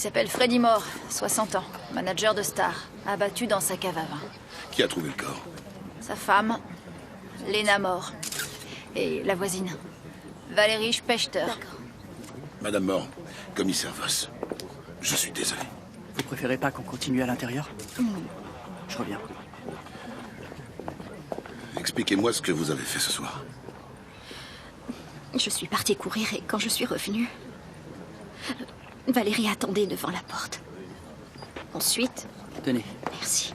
s'appelle Freddy Moore, 60 ans, manager de Star, abattu dans sa cave à vin. Qui a trouvé le corps? Sa femme, Lena Moore, et la voisine, Valérie Spechter. Madame Moore, commissaire Voss, je suis désolé. Vous préférez pas qu'on continue à l'intérieur? Je reviens. Expliquez-moi ce que vous avez fait ce soir. Je suis partie courir et quand je suis revenue, Valérie attendait devant la porte. Ensuite... Tenez. Merci.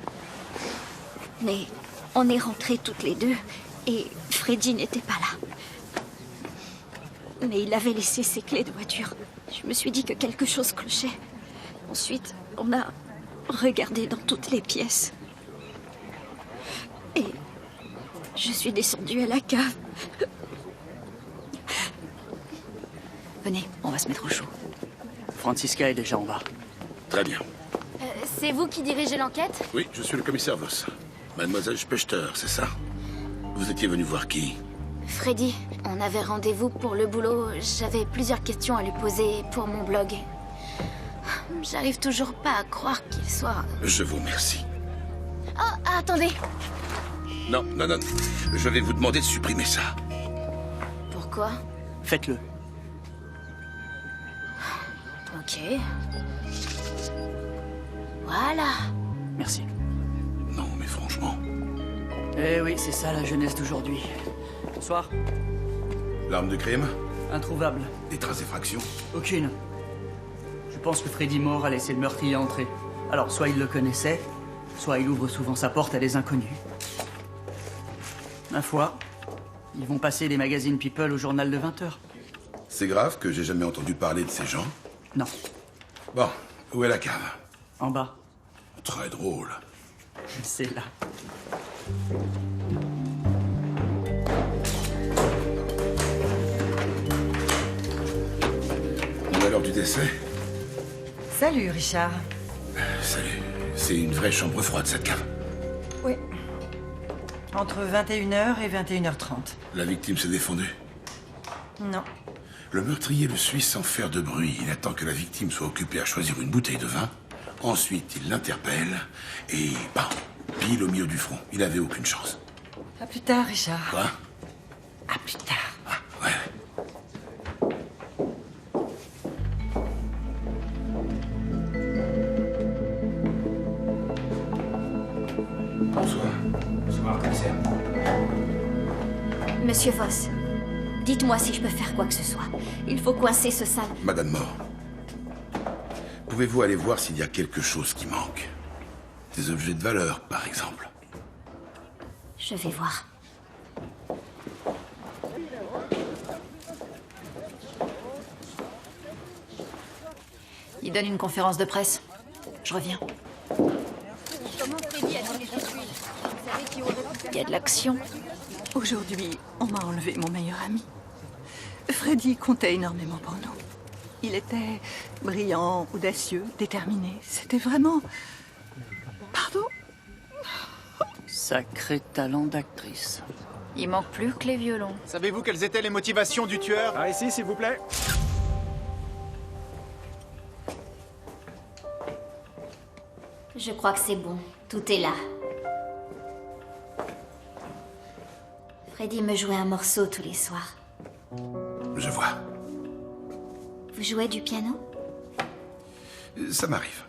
Mais on est rentrés toutes les deux et Freddy n'était pas là. Mais il avait laissé ses clés de voiture. Je me suis dit que quelque chose clochait. Ensuite, on a regardé dans toutes les pièces. Et je suis descendue à la cave. Venez, on va se mettre au chaud. Franziska est déjà en bas. Très bien. C'est vous qui dirigez l'enquête? Oui, je suis le commissaire Voss. Mademoiselle Spechter, c'est ça? Vous étiez venu voir qui? Freddy, on avait rendez-vous pour le boulot. J'avais plusieurs questions à lui poser pour mon blog. J'arrive toujours pas à croire qu'il soit... Je vous remercie. Oh, attendez. Non, non, non. Je vais vous demander de supprimer ça. Pourquoi? Faites-le. Ok. Voilà. Merci. Non, mais franchement... Eh oui, c'est ça la jeunesse d'aujourd'hui. Bonsoir. L'arme de crime? Introuvable. Des traces d'effraction? Aucune. Je pense que Freddy Moore a laissé le meurtrier entrer. Alors, soit il le connaissait, soit il ouvre souvent sa porte à des inconnus. Ma foi, ils vont passer les magazines People au journal de 20h. C'est grave que j'ai jamais entendu parler de ces gens? Non, Bon, où est la cave? en bas. Très drôle. C'est là. On est à l'heure du décès? Salut, Richard. Salut. C'est une vraie chambre froide, cette cave. Oui. Entre 21h et 21h30. La victime s'est défendue. Non. Le meurtrier le suit sans faire de bruit. Il attend que la victime soit occupée à choisir une bouteille de vin. Ensuite, il l'interpelle et bam, pile au milieu du front. Il avait aucune chance. À plus tard, Richard. Quoi? À plus tard. Ah, ouais. Bonsoir. Bonsoir, commissaire. Monsieur Voss, dites-moi si je peux faire quoi que ce soit. Il faut coincer ce sale... Madame Moore, pouvez-vous aller voir s'il y a quelque chose qui manque? Des objets de valeur, par exemple. Je vais voir. Il donne une conférence de presse. Je reviens. Il y a de l'action. Aujourd'hui, on m'a enlevé mon meilleur ami. Freddy comptait énormément pour nous. Il était brillant, audacieux, déterminé. C'était vraiment... Pardon? Sacré talent d'actrice. Il manque plus que les violons. Savez-vous quelles étaient les motivations du tueur? Par ici, s'il vous plaît. Je crois que c'est bon. Tout est là. Freddy me jouait un morceau tous les soirs. Je vois. Vous jouez du piano? Ça m'arrive.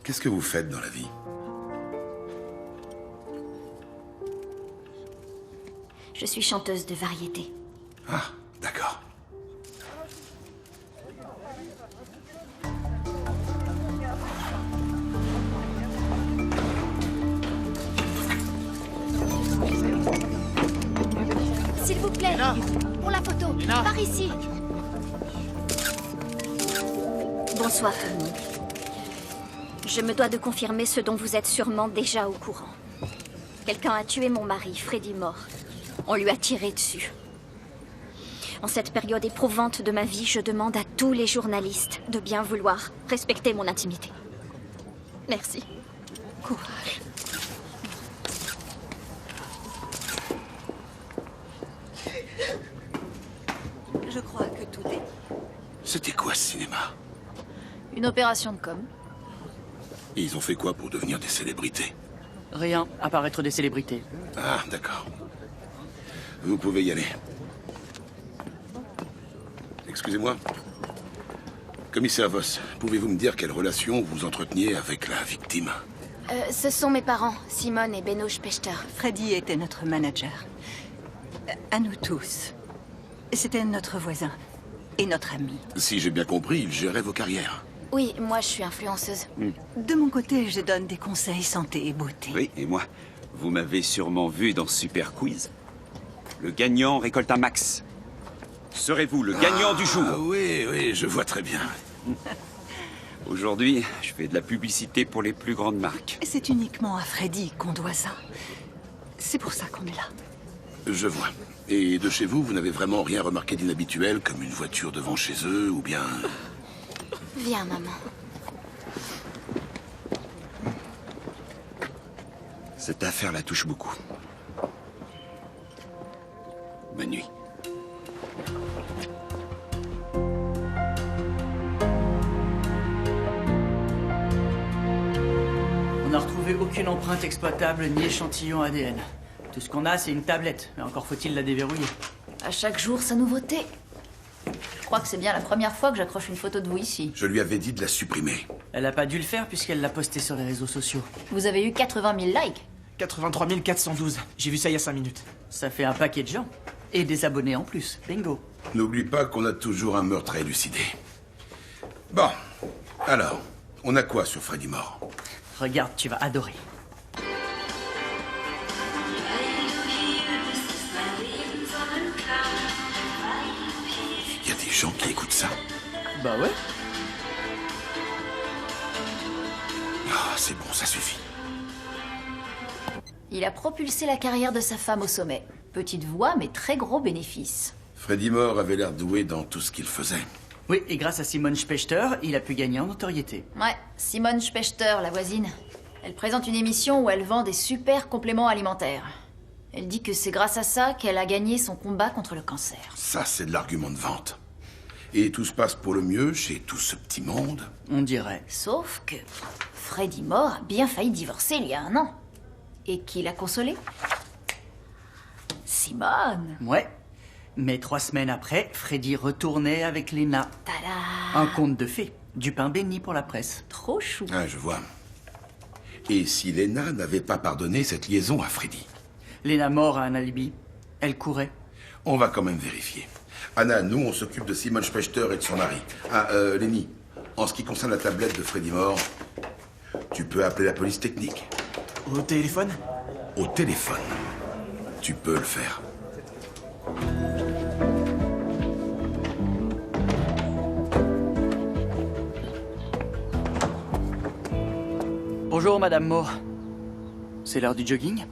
Qu'est-ce que vous faites dans la vie? Je suis chanteuse de variété. Ah, d'accord. S'il vous plaît, pour la photo, par ici. Bonsoir tout le monde. Je me dois de confirmer ce dont vous êtes sûrement déjà au courant. Quelqu'un a tué mon mari, Freddy Moore. On lui a tiré dessus. En cette période éprouvante de ma vie, je demande à tous les journalistes de bien vouloir respecter mon intimité. Merci. Courage. Je crois que tout est... C'était quoi ce cinéma? Une opération de com. Et ils ont fait quoi pour devenir des célébrités? Rien, apparaître des célébrités. Ah, d'accord. Vous pouvez y aller. Excusez-moi. Commissaire Voss, pouvez-vous me dire quelle relation vous entreteniez avec la victime? Ce sont mes parents, Simone et Benno Spechter. Freddy était notre manager. À nous tous. C'était notre voisin. Et notre ami. Si j'ai bien compris, il gérait vos carrières. Oui, moi je suis influenceuse. De mon côté, je donne des conseils santé et beauté. Oui, et moi, vous m'avez sûrement vu dans Super Quiz. Le gagnant récolte un max. Serez-vous le gagnant du jour? Ah oui, oui, je vois très bien. Aujourd'hui, je fais de la publicité pour les plus grandes marques. C'est uniquement à Freddy qu'on doit ça. C'est pour ça qu'on est là. Je vois. Et de chez vous, vous n'avez vraiment rien remarqué d'inhabituel, comme une voiture devant chez eux, ou bien... Viens, maman. Cette affaire la touche beaucoup. Bonne nuit. On n'a retrouvé aucune empreinte exploitable ni échantillon ADN. Tout ce qu'on a, c'est une tablette, mais encore faut-il la déverrouiller. À chaque jour, sa nouveauté. Je crois que c'est bien la première fois que j'accroche une photo de vous ici. Je lui avais dit de la supprimer. Elle a pas dû le faire puisqu'elle l'a posté sur les réseaux sociaux. Vous avez eu 80 000 likes. 83 412. J'ai vu ça il y a 5 minutes. Ça fait un paquet de gens. Et des abonnés en plus. Bingo. N'oublie pas qu'on a toujours un meurtre à élucider. Bon, alors, on a quoi sur Freddy Moore? Regarde, tu vas adorer. Il y a des gens qui écoutent ça. Bah ouais. Ah, c'est bon, ça suffit. Il a propulsé la carrière de sa femme au sommet. Petite voix, mais très gros bénéfice. Freddy Moore avait l'air doué dans tout ce qu'il faisait. Oui, et grâce à Simone Spechter, il a pu gagner en notoriété. Ouais, Simone Spechter, la voisine. Elle présente une émission où elle vend des super compléments alimentaires. Elle dit que c'est grâce à ça qu'elle a gagné son combat contre le cancer. Ça, c'est de l'argument de vente. Et tout se passe pour le mieux chez tout ce petit monde. On dirait. Sauf que Freddy Moore a bien failli divorcer il y a 1 an. Et qui l'a consolé? Simone. Ouais. Mais 3 semaines après, Freddy retournait avec Lena. Tada. Un conte de fées. Du pain béni pour la presse. Trop chou. Ah, je vois. Et si Lena n'avait pas pardonné cette liaison à Freddy? Lena Moore a un alibi. Elle courait. On va quand même vérifier. Anna, nous, on s'occupe de Simone Spechter et de son mari. Ah, Lenny, en ce qui concerne la tablette de Freddy Moore, tu peux appeler la police technique. Au téléphone? Au téléphone. Tu peux le faire. Bonjour, Madame Moore. C'est l'heure du jogging?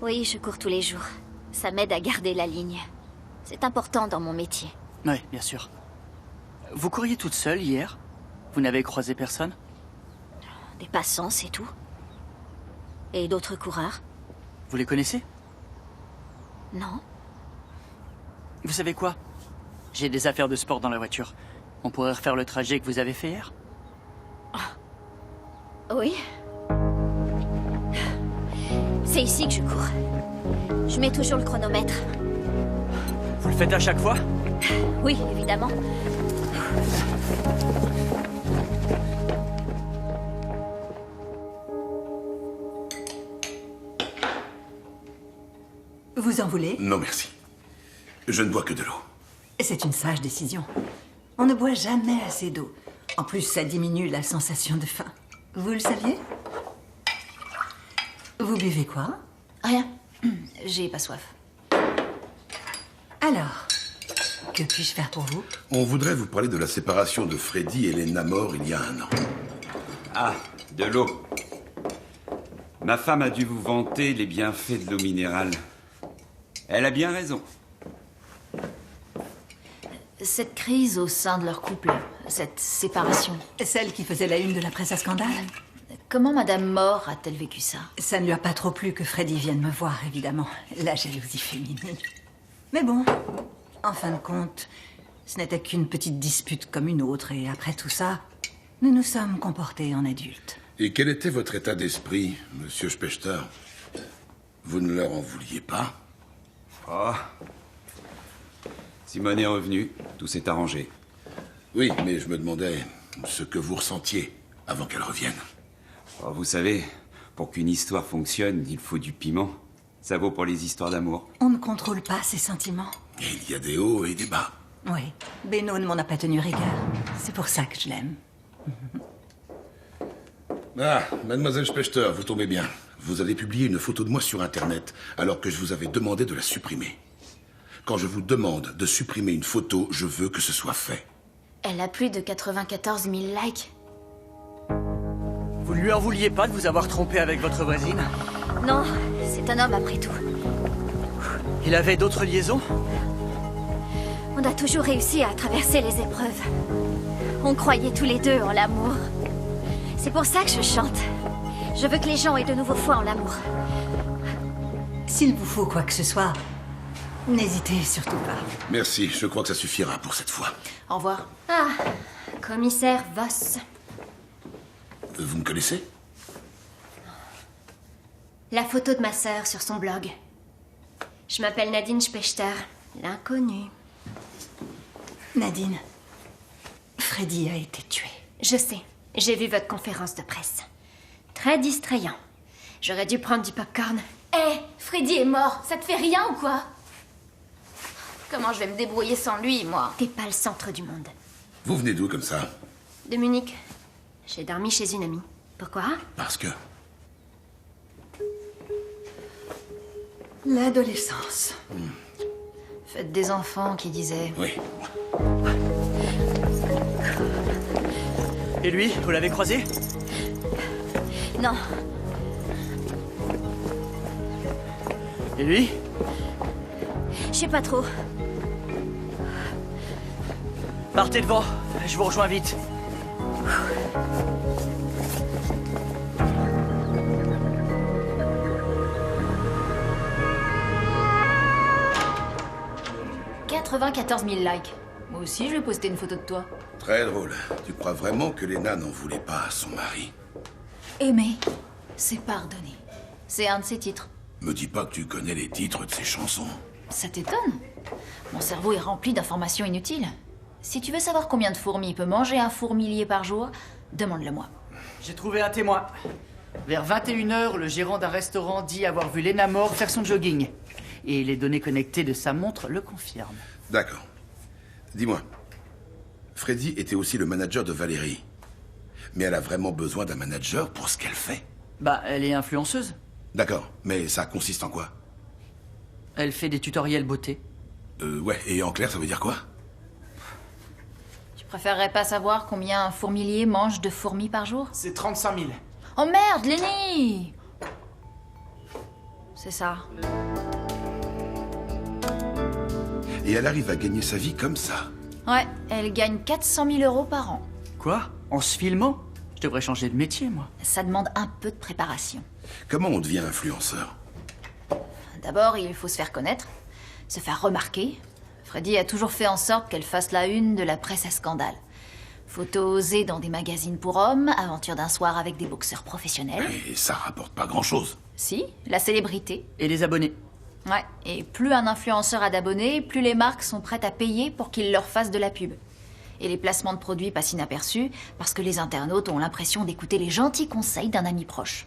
Oui, je cours tous les jours. Ça m'aide à garder la ligne. C'est important dans mon métier. Oui, bien sûr. Vous couriez toute seule hier? Vous n'avez croisé personne? Des passants, c'est tout. Et d'autres coureurs? Vous les connaissez? Non. Vous savez quoi? J'ai des affaires de sport dans la voiture. On pourrait refaire le trajet que vous avez fait hier? Oui. C'est ici que je cours. Je mets toujours le chronomètre. Vous le faites à chaque fois? Oui, évidemment. Vous en voulez? Non, merci. Je ne bois que de l'eau. C'est une sage décision. On ne boit jamais assez d'eau. En plus, ça diminue la sensation de faim. Vous le saviez? Vous buvez quoi? Rien. J'ai pas soif. Alors, que puis-je faire pour vous? On voudrait vous parler de la séparation de Freddy et Lena Moore il y a 1 an. Ah, de l'eau. Ma femme a dû vous vanter les bienfaits de l'eau minérale. Elle a bien raison. Cette crise au sein de leur couple, cette séparation, Celle qui faisait la une de la presse à scandale? comment Madame Moore a-t-elle vécu ça? Ça ne lui a pas trop plu que Freddy vienne me voir, évidemment. La jalousie féminine. Mais bon, en fin de compte, ce n'était qu'une petite dispute comme une autre, et après tout ça, Nous nous sommes comportés en adultes. Et quel était votre état d'esprit, monsieur Spechter? Vous ne leur en vouliez pas? Oh. Simone est revenue, tout s'est arrangé. Oui, mais je me demandais ce que vous ressentiez avant qu'elle revienne. Oh, vous savez, pour qu'une histoire fonctionne, il faut du piment. Ça vaut pour les histoires d'amour. On ne contrôle pas ses sentiments. Et il y a des hauts et des bas. Oui, Beno ne m'en a pas tenu rigueur. C'est pour ça que je l'aime. Ah, mademoiselle Spechter, vous tombez bien. Vous avez publié une photo de moi sur Internet, alors que je vous avais demandé de la supprimer. Quand je vous demande de supprimer une photo, je veux que ce soit fait. Elle a plus de 94 000 likes. Vous ne lui en vouliez pas de vous avoir trompé avec votre voisine? Non, c'est un homme après tout. Il avait d'autres liaisons? On a toujours réussi à traverser les épreuves. On croyait tous les deux en l'amour. C'est pour ça que je chante. Je veux que les gens aient de nouveau foi en l'amour. S'il vous faut quoi que ce soit, n'hésitez surtout pas. Merci, je crois que ça suffira pour cette fois. Au revoir. Ah, commissaire Voss. Vous me connaissez? La photo de ma sœur sur son blog. Je m'appelle Nadine Spechter, l'inconnue. Nadine, Freddy a été tué. Je sais, j'ai vu votre conférence de presse. Très distrayant. J'aurais dû prendre du popcorn. Hé, Freddy est mort, ça te fait rien ou quoi? Comment je vais me débrouiller sans lui, moi? T'es pas le centre du monde. Vous venez d'où comme ça? De Munich. J'ai dormi chez une amie. Pourquoi? Parce que... L'adolescence. Faites des enfants qui disaient... Oui. Et lui, vous l'avez croisé? Non, Et lui? je sais pas trop. Partez devant, je vous rejoins vite. « 94 000 likes. Moi aussi, je vais poster une photo de toi. Très drôle. Tu crois vraiment que Lena n'en voulait pas à son mari? Aimer, c'est pardonner. C'est un de ses titres. Me dis pas que tu connais les titres de ses chansons. Ça t'étonne? Mon cerveau est rempli d'informations inutiles. Si tu veux savoir combien de fourmis peut manger un fourmilier par jour, demande-le-moi. J'ai trouvé un témoin. Vers 21h, le gérant d'un restaurant dit avoir vu Lena Moore faire son jogging. Et les données connectées de sa montre le confirment. D'accord. Dis-moi, Freddy était aussi le manager de Valérie. Mais elle a vraiment besoin d'un manager pour ce qu'elle fait? Bah, elle est influenceuse. D'accord, mais ça consiste en quoi? Elle fait des tutoriels beauté. Ouais, et en clair, ça veut dire quoi? Tu préférerais pas savoir combien un fourmilier mange de fourmis par jour? C'est 35 000. Oh merde, Lenny! C'est ça. Et elle arrive à gagner sa vie comme ça. Ouais, elle gagne 400 000 euros par an. Quoi? En se filmant? Je devrais changer de métier, moi. Ça demande un peu de préparation. Comment on devient influenceur? D'abord, il faut se faire connaître, se faire remarquer. Freddy a toujours fait en sorte qu'elle fasse la une de la presse à scandale. Photos osées dans des magazines pour hommes, aventures d'un soir avec des boxeurs professionnels. Et ça rapporte pas grand-chose. Si, la célébrité. Et les abonnés? Ouais, et plus un influenceur a d'abonnés, plus les marques sont prêtes à payer pour qu'il leur fasse de la pub. Et les placements de produits passent inaperçus parce que les internautes ont l'impression d'écouter les gentils conseils d'un ami proche.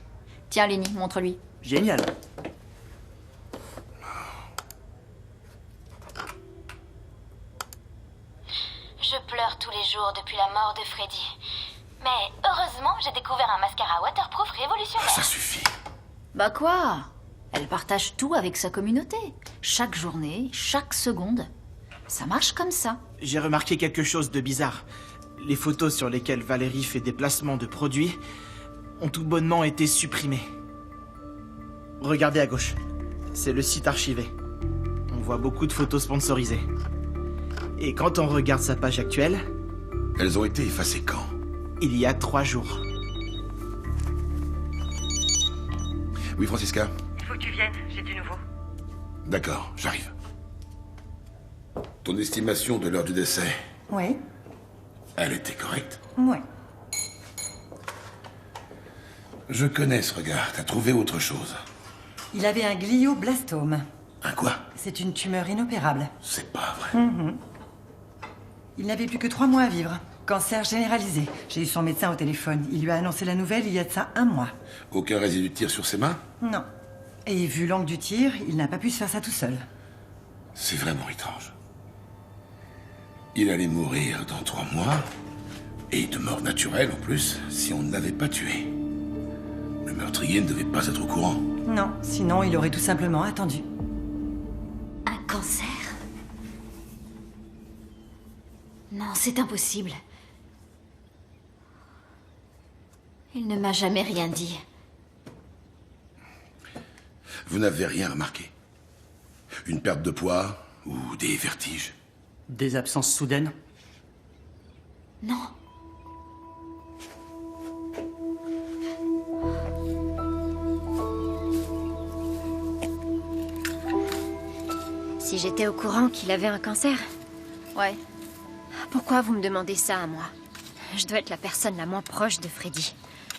Tiens, Lenny, montre-lui. Génial. Je pleure tous les jours depuis la mort de Freddy. Mais heureusement, j'ai découvert un mascara waterproof révolutionnaire. Ça suffit. Bah quoi? Elle partage tout avec sa communauté. Chaque journée, chaque seconde. Ça marche comme ça. J'ai remarqué quelque chose de bizarre. Les photos sur lesquelles Valérie fait des placements de produits ont tout bonnement été supprimées. Regardez à gauche. C'est le site archivé. On voit beaucoup de photos sponsorisées. Et quand on regarde sa page actuelle, Elles ont été effacées quand? il y a 3 jours. Oui, Francisca? Il faut que tu viennes, j'ai du nouveau. D'accord, j'arrive. Ton estimation de l'heure du décès, Oui, elle était correcte? oui. Je connais ce regard. T'as trouvé autre chose. Il avait un glioblastome. Un quoi? C'est une tumeur inopérable. C'est pas vrai. Il n'avait plus que 3 mois à vivre. Cancer généralisé. J'ai eu son médecin au téléphone. Il lui a annoncé la nouvelle il y a de ça 1 mois. Aucun résidu de tir sur ses mains? Non. Et vu l'angle du tir, il n'a pas pu se faire ça tout seul. C'est vraiment étrange. Il allait mourir dans 3 mois, et de mort naturelle en plus, si on ne l'avait pas tué. Le meurtrier ne devait pas être au courant. Non, sinon il aurait tout simplement attendu. Un cancer? Non, c'est impossible. Il ne m'a jamais rien dit. Vous n'avez rien remarqué? Une perte de poids ou des vertiges? Des absences soudaines? Non. Si j'étais au courant qu'il avait un cancer, Ouais. pourquoi vous me demandez ça à moi? Je dois être la personne la moins proche de Freddy.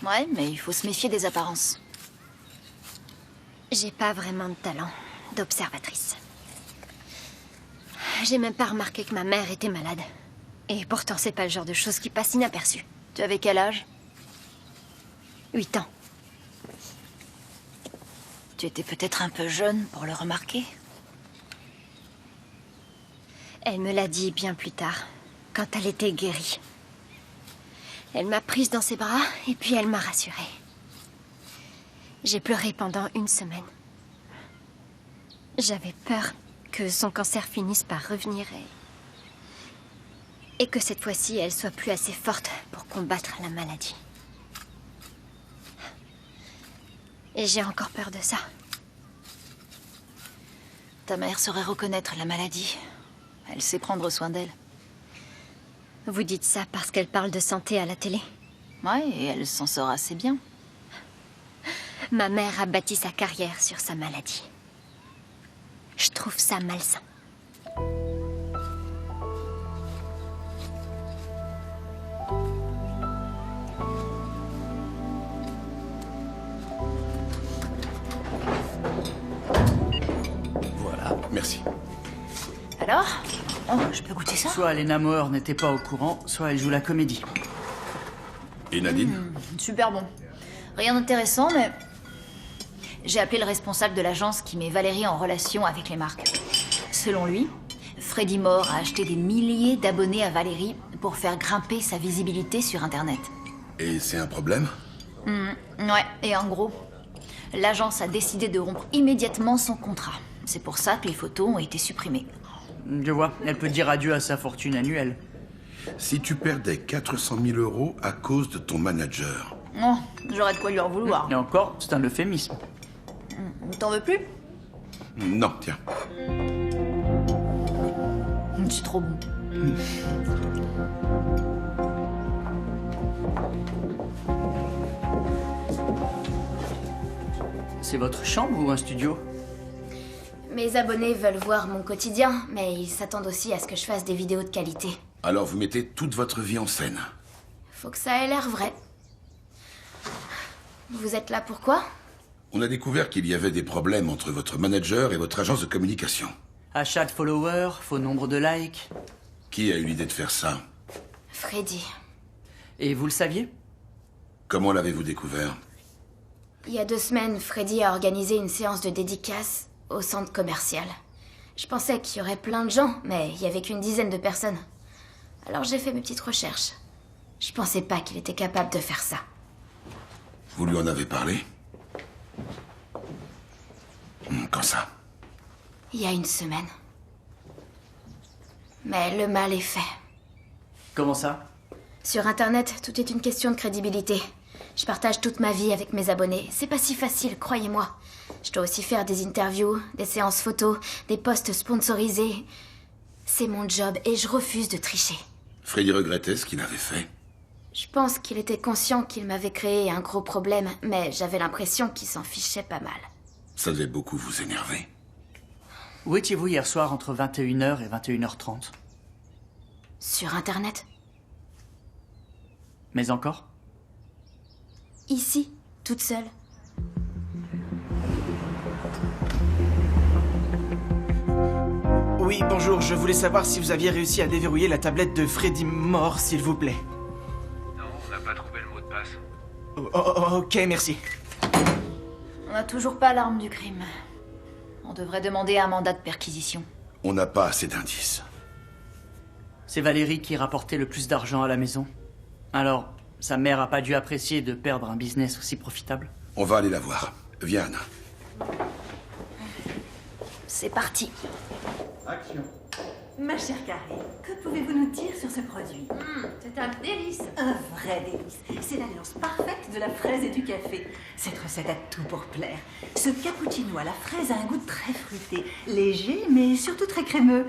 Ouais, mais il faut se méfier des apparences. J'ai pas vraiment de talent d'observatrice. J'ai même pas remarqué que ma mère était malade. Et pourtant, c'est pas le genre de choses qui passe inaperçue. Tu avais quel âge? 8 ans. Tu étais peut-être un peu jeune pour le remarquer. Elle me l'a dit bien plus tard, quand elle était guérie. Elle m'a prise dans ses bras et puis elle m'a rassurée. J'ai pleuré pendant 1 semaine. J'avais peur que son cancer finisse par revenir et que cette fois-ci, elle soit plus assez forte pour combattre la maladie. Et j'ai encore peur de ça. Ta mère saurait reconnaître la maladie. Elle sait prendre soin d'elle. Vous dites ça parce qu'elle parle de santé à la télé? Ouais, et elle s'en sort assez bien. Ma mère a bâti sa carrière sur sa maladie. Je trouve ça malsain. Voilà, merci. Alors? Oh, je peux goûter ça? Soit Lena Moore n'était pas au courant, soit elle joue la comédie. Et Nadine? Super bon. Rien d'intéressant, mais... J'ai appelé le responsable de l'agence qui met Valérie en relation avec les marques. Selon lui, Freddy Moore a acheté des milliers d'abonnés à Valérie pour faire grimper sa visibilité sur Internet. Et c'est un problème? Ouais, et en gros, l'agence a décidé de rompre immédiatement son contrat. C'est pour ça que les photos ont été supprimées. Je vois, elle peut dire adieu à sa fortune annuelle. Si tu perdais 400 000 € à cause de ton manager, Oh, j'aurais de quoi lui en vouloir. Et encore, c'est un euphémisme. T'en veux plus? non, tiens. C'est trop bon. C'est votre chambre ou un studio? Mes abonnés veulent voir mon quotidien, mais ils s'attendent aussi à ce que je fasse des vidéos de qualité. Alors vous mettez toute votre vie en scène. Faut que ça ait l'air vrai. Vous êtes là pourquoi? On a découvert qu'il y avait des problèmes entre votre manager et votre agence de communication. Achat de followers, faux nombre de likes. Qui a eu l'idée de faire ça? Freddy. Et vous le saviez? Comment l'avez-vous découvert? Il y a 2 semaines, Freddy a organisé une séance de dédicace au centre commercial. Je pensais qu'il y aurait plein de gens, mais il y avait qu'une dizaine de personnes. Alors j'ai fait mes petites recherches. Je pensais pas qu'il était capable de faire ça. Vous lui en avez parlé? Quand ça? Il y a 1 semaine. Mais le mal est fait. Comment ça? Sur Internet, tout est une question de crédibilité. Je partage toute ma vie avec mes abonnés. C'est pas si facile, croyez-moi. Je dois aussi faire des interviews, des séances photos, des posts sponsorisés. C'est mon job et je refuse de tricher. Freddy regrettait ce qu'il avait fait. Je pense qu'il était conscient qu'il m'avait créé un gros problème, mais j'avais l'impression qu'il s'en fichait pas mal. Ça devait beaucoup vous énerver. Où étiez-vous hier soir entre 21h et 21h30? Sur Internet? Mais encore? Ici, toute seule. Oui, bonjour, je voulais savoir si vous aviez réussi à déverrouiller la tablette de Freddy Mort, s'il vous plaît. Non, on n'a pas trouvé le mot de passe. Ok, merci. On n'a toujours pas l'arme du crime. On devrait demander un mandat de perquisition. On n'a pas assez d'indices. C'est Valérie qui rapportait le plus d'argent à la maison. Alors, sa mère a pas dû apprécier de perdre un business aussi profitable. On va aller la voir. Viens, Anna. C'est parti. Action. Ma chère Karine, que pouvez-vous nous dire sur ce produit? C'est un délice. Un vrai délice. C'est l'alliance parfaite de la fraise et du café. Cette recette a tout pour plaire. Ce cappuccino à la fraise a un goût très fruité, léger, mais surtout très crémeux.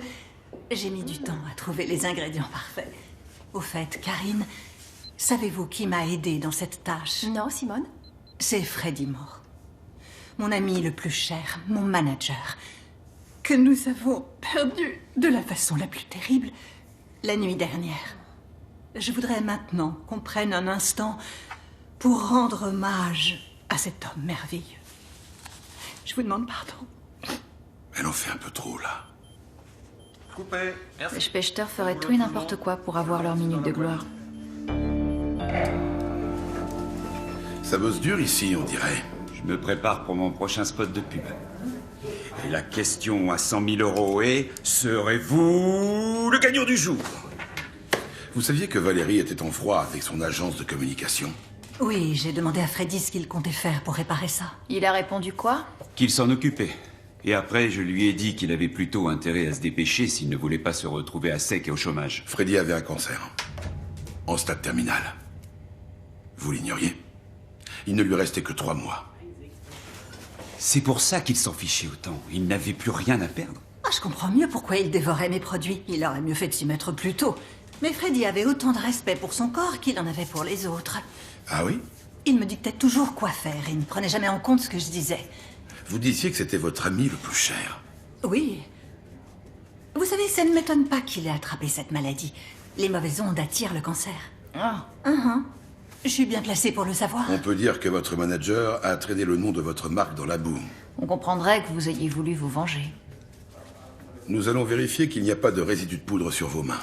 J'ai mis du temps à trouver les ingrédients parfaits. Au fait, Karine, savez-vous qui m'a aidée dans cette tâche? Non, Simone? C'est Freddy Mort. Mon ami le plus cher, mon manager, que nous avons perdu de la façon la plus terrible la nuit dernière. Je voudrais maintenant qu'on prenne un instant pour rendre hommage à cet homme merveilleux. Je vous demande pardon. Elle en fait un peu trop, là. Coupé. Merci. Les Spechter feraient tout et n'importe quoi pour avoir leur minute de gloire. Ça bosse dur ici, on dirait. Je me prépare pour mon prochain spot de pub. Et la question à 100 000 € est... Serez-vous le gagnant du jour? Vous saviez que Valérie était en froid avec son agence de communication? Oui, j'ai demandé à Freddy ce qu'il comptait faire pour réparer ça. Il a répondu quoi? Qu'il s'en occupait. Et après, je lui ai dit qu'il avait plutôt intérêt à se dépêcher s'il ne voulait pas se retrouver à sec et au chômage. Freddy avait un cancer. En stade terminal. Vous l'ignoriez? Il ne lui restait que 3 mois. C'est pour ça qu'il s'en fichait autant. Il n'avait plus rien à perdre. Ah, je comprends mieux pourquoi il dévorait mes produits. Il aurait mieux fait de s'y mettre plus tôt. Mais Freddy avait autant de respect pour son corps qu'il en avait pour les autres. Ah oui? Il me dictait toujours quoi faire et ne prenait jamais en compte ce que je disais. Vous disiez que c'était votre ami le plus cher. Oui. Vous savez, ça ne m'étonne pas qu'il ait attrapé cette maladie. Les mauvaises ondes attirent le cancer. Ah. Je suis bien placée pour le savoir. On peut dire que votre manager a traîné le nom de votre marque dans la boue. On comprendrait que vous ayez voulu vous venger. Nous allons vérifier qu'il n'y a pas de résidus de poudre sur vos mains.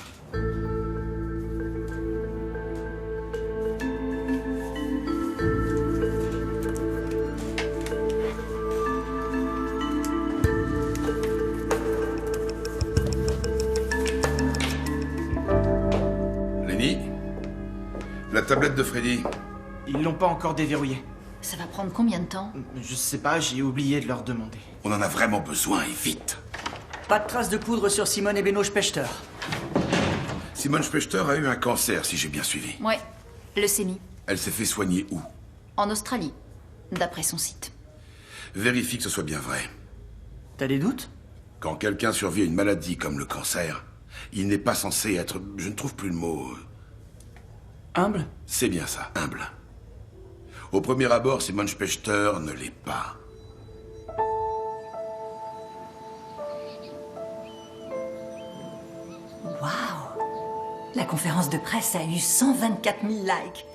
Lenny? La tablette de Freddy. Ils l'ont pas encore déverrouillée. Ça va prendre combien de temps? Je sais pas, j'ai oublié de leur demander. On en a vraiment besoin, et vite. Pas de traces de poudre sur Simone et Beno Spechter. Simone Spechter a eu un cancer, si j'ai bien suivi. Ouais, leucémie. Elle s'est fait soigner où? En Australie, d'après son site. Vérifie que ce soit bien vrai. T'as des doutes? Quand quelqu'un survit à une maladie comme le cancer, il n'est pas censé être... Je ne trouve plus le mot... Humble? C'est bien ça, humble. Au premier abord, Simone Spechter ne l'est pas. Waouh! La conférence de presse a eu 124 000 likes.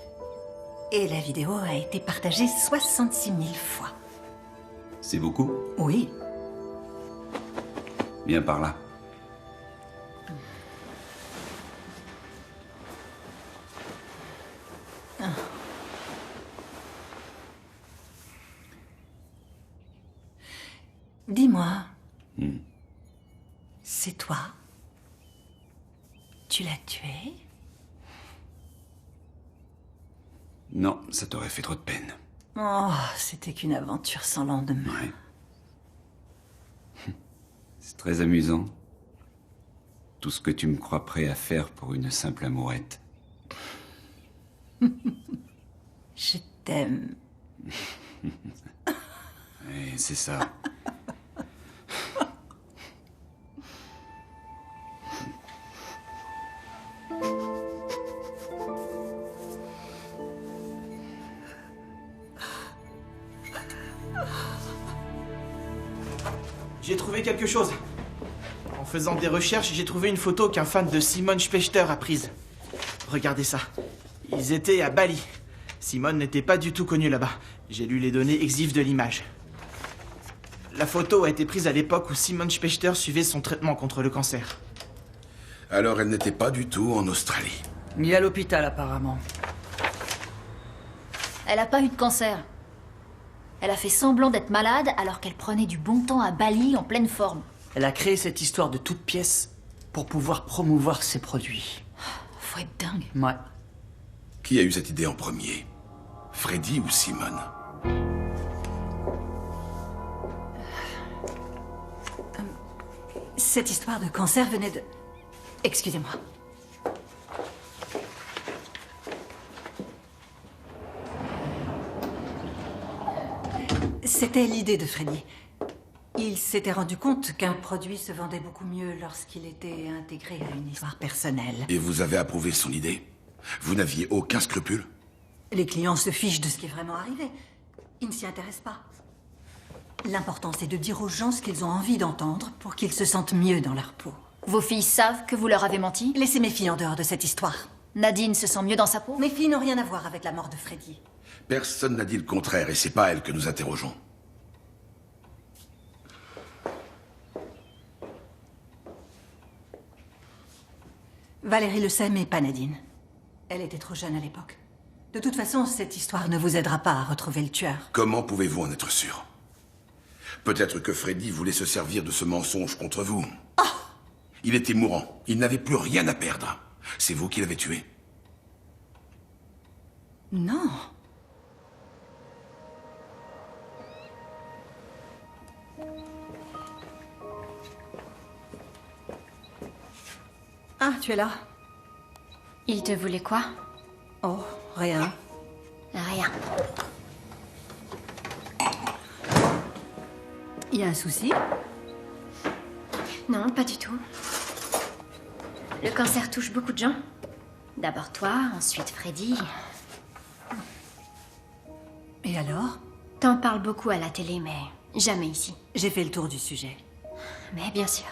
Et la vidéo a été partagée 66 000 fois. C'est beaucoup? Oui. Viens par là. Dis-moi. C'est toi? Tu l'as tué? Non, ça t'aurait fait trop de peine. Oh, c'était qu'une aventure sans lendemain. Ouais. C'est très amusant. Tout ce que tu me crois prêt à faire pour une simple amourette. Je t'aime. Oui, c'est ça. J'ai trouvé quelque chose. En faisant des recherches, j'ai trouvé une photo qu'un fan de Simone Spechter a prise. Regardez ça. Ils étaient à Bali. Simone n'était pas du tout connue là-bas. J'ai lu les données exif de l'image. La photo a été prise à l'époque où Simone Spechter suivait son traitement contre le cancer. Alors elle n'était pas du tout en Australie. Ni à l'hôpital, apparemment. Elle a pas eu de cancer. Elle a fait semblant d'être malade alors qu'elle prenait du bon temps à Bali en pleine forme. Elle a créé cette histoire de toute pièce pour pouvoir promouvoir ses produits. Faut être dingue. Ouais. Qui a eu cette idée en premier? Freddy ou Simone? Cette histoire de cancer venait de... Excusez-moi. C'était l'idée de Freddy. Il s'était rendu compte qu'un produit se vendait beaucoup mieux lorsqu'il était intégré à une histoire personnelle. Et vous avez approuvé son idée? Vous n'aviez aucun scrupule? Les clients se fichent de ce qui est vraiment arrivé. Ils ne s'y intéressent pas. L'important, c'est de dire aux gens ce qu'ils ont envie d'entendre pour qu'ils se sentent mieux dans leur peau. Vos filles savent que vous leur avez menti? Laissez mes filles en dehors de cette histoire. Nadine se sent mieux dans sa peau? Mes filles n'ont rien à voir avec la mort de Freddy. Personne n'a dit le contraire et c'est pas elle que nous interrogeons. Valérie le sait, mais pas Nadine. Elle était trop jeune à l'époque. De toute façon, cette histoire ne vous aidera pas à retrouver le tueur. Comment pouvez-vous en être sûr? Peut-être que Freddy voulait se servir de ce mensonge contre vous. Oh! Il était mourant. Il n'avait plus rien à perdre. C'est vous qui l'avez tué? Non. Ah, tu es là? Il te voulait quoi? Oh, rien. Rien. Il y a un souci? Non, pas du tout. Le cancer touche beaucoup de gens. D'abord toi, ensuite Freddy. Et alors? T'en parles beaucoup à la télé, mais jamais ici. J'ai fait le tour du sujet. Mais bien sûr.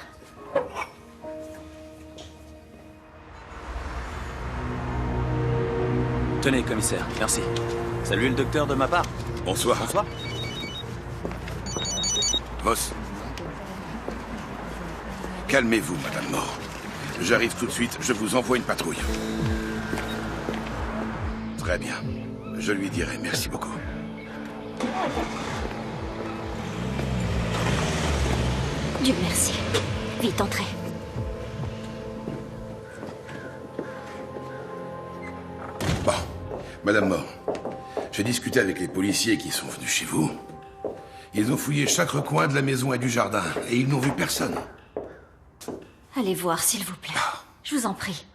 Tenez, commissaire, merci. Saluez le docteur de ma part. Bonsoir. Bonsoir. Voss. Calmez-vous, Madame Moore. J'arrive tout de suite, je vous envoie une patrouille. Très bien. Je lui dirai merci beaucoup. Dieu merci. Vite, entrez. Bon, Madame Moore, j'ai discuté avec les policiers qui sont venus chez vous. Ils ont fouillé chaque recoin de la maison et du jardin, et ils n'ont vu personne. Allez voir, s'il vous plaît. Je vous en prie.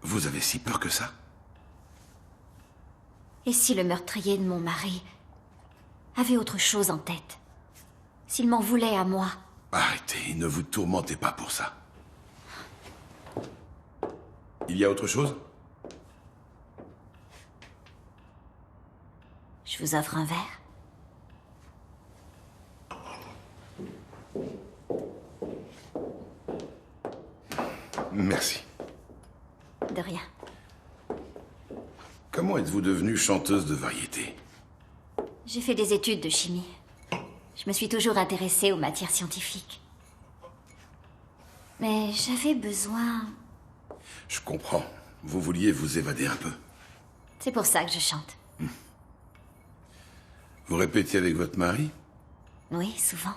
Vous avez si peur que ça? Et si le meurtrier de mon mari avait autre chose en tête? S'il m'en voulait à moi? Arrêtez, ne vous tourmentez pas pour ça. Il y a autre chose? Je vous offre un verre. Merci. De rien. Comment êtes-vous devenue chanteuse de variété? J'ai fait des études de chimie. Je me suis toujours intéressée aux matières scientifiques. Mais j'avais besoin... Je comprends. Vous vouliez vous évader un peu. C'est pour ça que je chante. Vous répétiez avec votre mari? Oui, souvent.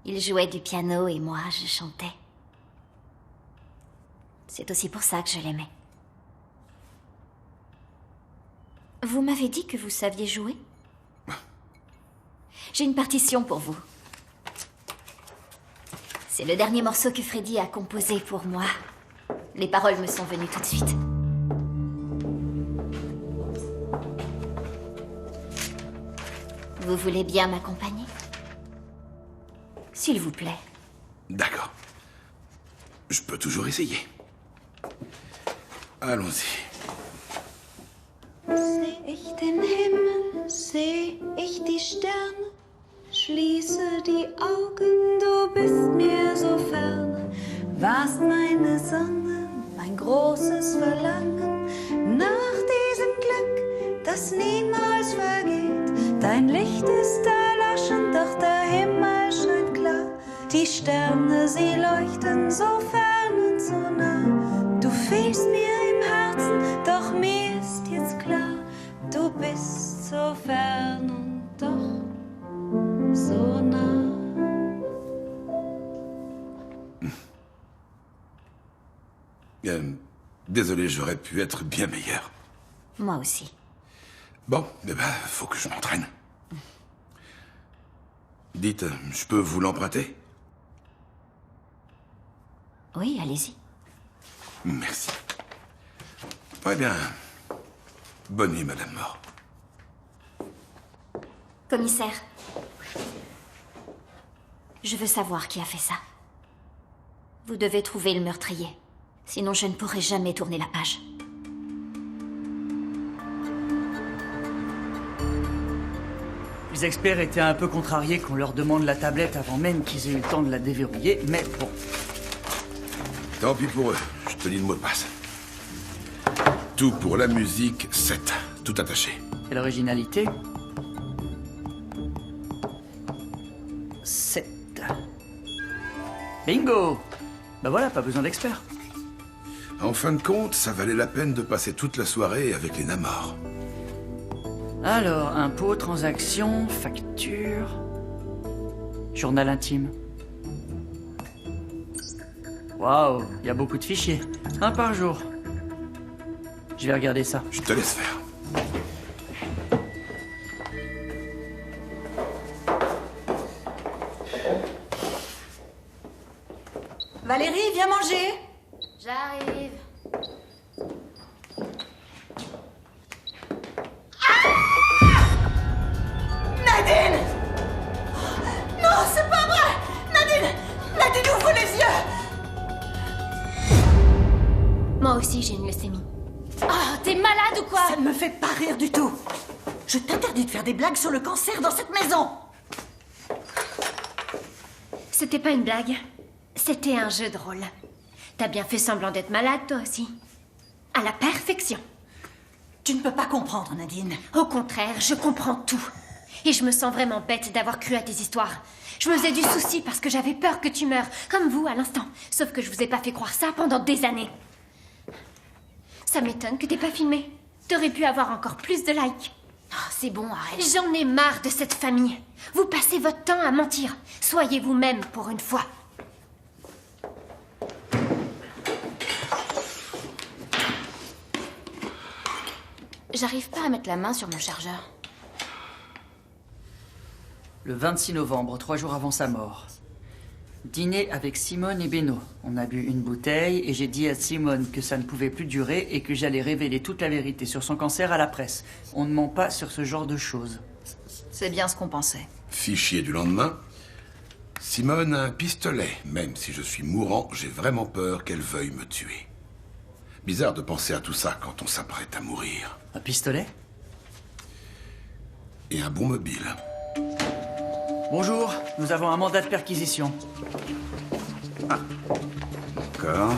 Il jouait du piano et moi, je chantais. C'est aussi pour ça que je l'aimais. Vous m'avez dit que vous saviez jouer? J'ai une partition pour vous. C'est le dernier morceau que Freddy a composé pour moi. Les paroles me sont venues tout de suite. Vous voulez bien m'accompagner? S'il vous plaît. D'accord. Je peux toujours essayer. Allons-y. Seh ich den Himmel, seh ich die Sterne, schließe die Augen, du bist mir so fern. Warst meine Sonne, mein großes Verlangen, nach diesem Glück, das niemals vergeht. Dein Licht ist erloschen, doch der Himmel scheint klar. Die Sterne, sie leuchten so fern und so nah. Du fehlst mir im Herzen, doch mir ist jetzt klar, du bist so fern und doch so nah. Désolé, j'aurais pu être bien meilleur. Moi aussi. Bon, eh ben, faut que je m'entraîne. Dites, je peux vous l'emprunter? Oui, allez-y. Merci. Très bien. Bonne nuit, Madame Moore. Commissaire, je veux savoir qui a fait ça. Vous devez trouver le meurtrier. Sinon, je ne pourrai jamais tourner la page. Les experts étaient un peu contrariés qu'on leur demande la tablette avant même qu'ils aient eu le temps de la déverrouiller, mais bon. Tant pis pour eux, je te lis le mot de passe. Tout pour la musique 7, tout attaché. Quelle originalité. 7. Bingo! Bah voilà, pas besoin d'experts. En fin de compte, ça valait la peine de passer toute la soirée avec les Namor. Alors, impôts, transactions, factures... Journal intime. Waouh, il y a beaucoup de fichiers. Un par jour. Je vais regarder ça. Je te laisse faire. Valérie, viens manger. J'arrive. Nadine! Non, c'est pas vrai! Nadine! Nadine, ouvre les yeux! Moi aussi, j'ai une leucémie. Oh, t'es malade ou quoi? Ça ne me fait pas rire du tout. Je t'interdis de faire des blagues sur le cancer dans cette maison. C'était pas une blague. C'était un jeu de rôle. T'as bien fait semblant d'être malade, toi aussi. À la perfection. Tu ne peux pas comprendre, Nadine. Au contraire, je comprends tout. Et je me sens vraiment bête d'avoir cru à tes histoires. Je me faisais du souci parce que j'avais peur que tu meurs, comme vous à l'instant. Sauf que je vous ai pas fait croire ça pendant des années. Ça m'étonne que t'aies pas filmé. T'aurais pu avoir encore plus de likes. Oh, c'est bon, arrête. J'en ai marre de cette famille. Vous passez votre temps à mentir. Soyez vous-même pour une fois. J'arrive pas à mettre la main sur mon chargeur. Le 26 novembre, 3 jours avant sa mort. Dîner avec Simone et Beno. On a bu une bouteille et j'ai dit à Simone que ça ne pouvait plus durer et que j'allais révéler toute la vérité sur son cancer à la presse. On ne ment pas sur ce genre de choses. C'est bien ce qu'on pensait. Fichier du lendemain. Simone a un pistolet. Même si je suis mourant, j'ai vraiment peur qu'elle veuille me tuer. Bizarre de penser à tout ça quand on s'apprête à mourir. Un pistolet? Et un bon mobile. Bonjour, nous avons un mandat de perquisition. Ah, d'accord.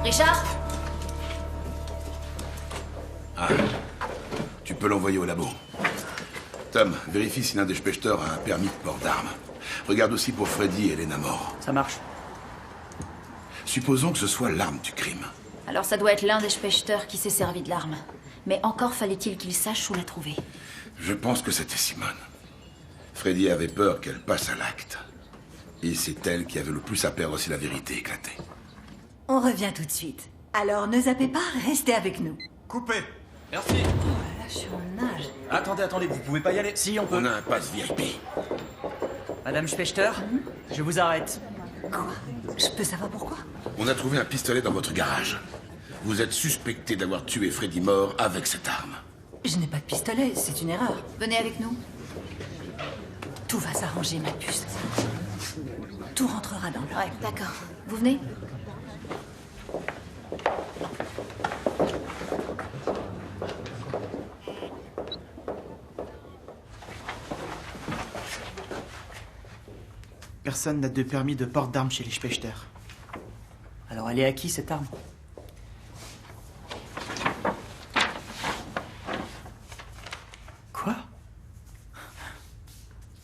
Richard? Ah, peut l'envoyer au labo. Tom, vérifie si l'un des Spechter a un permis de port d'armes. Regarde aussi pour Freddy et Elena Moore. Ça marche. Supposons que ce soit l'arme du crime. Alors ça doit être l'un des Spechter qui s'est servi de l'arme. Mais encore fallait-il qu'il sache où la trouver. Je pense que c'était Simone. Freddy avait peur qu'elle passe à l'acte. Et c'est elle qui avait le plus à perdre si la vérité éclatait. On revient tout de suite. Alors ne zappez pas, restez avec nous. Coupé. Merci. Là, je suis en nage. Attendez, vous pouvez pas y aller? Si, on peut. On a un pass VIP. Madame Spechter, je vous arrête. Quoi? Je peux savoir pourquoi? On a trouvé un pistolet dans votre garage. Vous êtes suspecté d'avoir tué Freddy Moore avec cette arme. Je n'ai pas de pistolet, c'est une erreur. Venez avec nous. Tout va s'arranger, ma puce. Tout rentrera dans l'ordre. Ouais, d'accord. Vous venez? Personne n'a de permis de port d'armes chez les Spechter. Alors elle est à qui, cette arme? Quoi?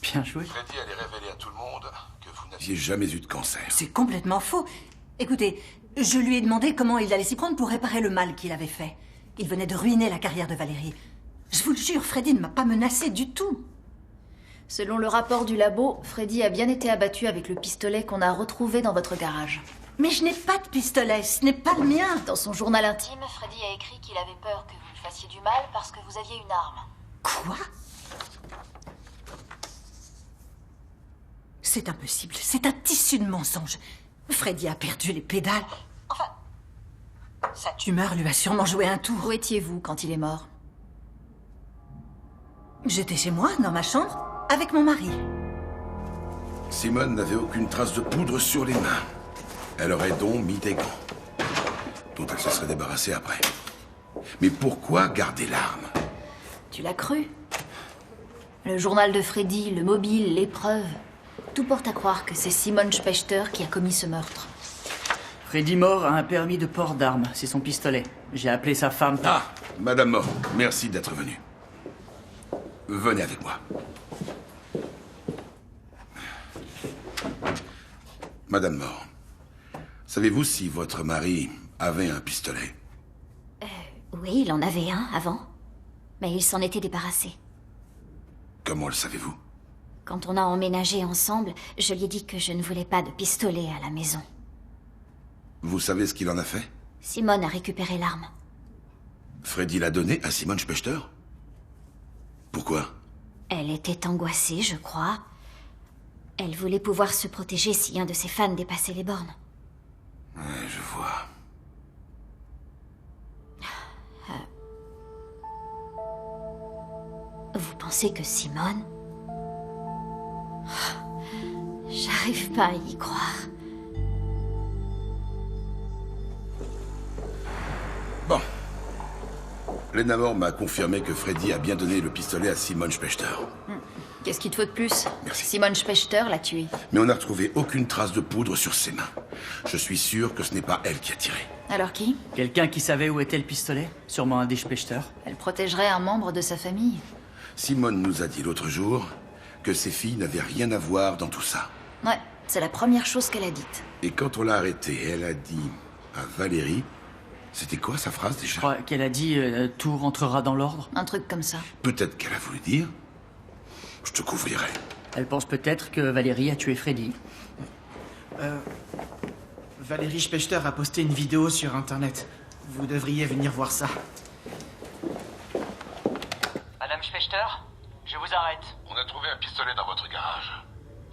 Bien joué. Freddy allait révéler à tout le monde que vous n'aviez jamais eu de cancer. C'est complètement faux. Écoutez, je lui ai demandé comment il allait s'y prendre pour réparer le mal qu'il avait fait. Il venait de ruiner la carrière de Valérie. Je vous le jure, Freddy ne m'a pas menacé du tout. Selon le rapport du labo, Freddy a bien été abattu avec le pistolet qu'on a retrouvé dans votre garage. Mais je n'ai pas de pistolet, ce n'est pas le mien. Dans son journal intime, Freddy a écrit qu'il avait peur que vous lui fassiez du mal parce que vous aviez une arme. Quoi? C'est impossible, c'est un tissu de mensonges. Freddy a perdu les pédales. Enfin, sa tumeur lui a sûrement joué un tour. Où étiez-vous quand il est mort? J'étais chez moi, dans ma chambre, avec mon mari. Simone n'avait aucune trace de poudre sur les mains. Elle aurait donc mis des gants, dont elle se serait débarrassée après. Mais pourquoi garder l'arme? Tu l'as cru? Le journal de Freddy, le mobile, les preuves. Tout porte à croire que c'est Simone Spechter qui a commis ce meurtre. Freddy Moore a un permis de port d'armes, c'est son pistolet. J'ai appelé sa femme. Ah, Madame Moore, merci d'être venue. Venez avec moi. Madame Moore, savez-vous si votre mari avait un pistolet? Oui, il en avait un avant. Mais il s'en était débarrassé. Comment le savez-vous? Quand on a emménagé ensemble, je lui ai dit que je ne voulais pas de pistolet à la maison. Vous savez ce qu'il en a fait? Simone a récupéré l'arme. Freddy l'a donnée à Simone Spechter? Pourquoi? Elle était angoissée, je crois. Elle voulait pouvoir se protéger si un de ses fans dépassait les bornes. Ouais, je vois. Vous pensez que Simone... J'arrive pas à y croire. Bon. Lena Moore m'a confirmé que Freddy a bien donné le pistolet à Simone Spechter. Qu'est-ce qu'il te faut de plus? Merci. Simone Spechter l'a tué. Mais on n'a retrouvé aucune trace de poudre sur ses mains. Je suis sûr que ce n'est pas elle qui a tiré. Alors qui? Quelqu'un qui savait où était le pistolet? Sûrement un des Spechter. Elle protégerait un membre de sa famille. Simone nous a dit l'autre jour que ses filles n'avaient rien à voir dans tout ça. Ouais, c'est la première chose qu'elle a dite. Et quand on l'a arrêtée, elle a dit à Valérie... C'était quoi sa phrase déjà? Je crois qu'elle a dit tout rentrera dans l'ordre. Un truc comme ça. Peut-être qu'elle a voulu dire... Je te couvrirai. Elle pense peut-être que Valérie a tué Freddy. Valérie Spechter a posté une vidéo sur Internet. Vous devriez venir voir ça. Madame Spechter, je vous arrête. On a trouvé un pistolet dans votre garage.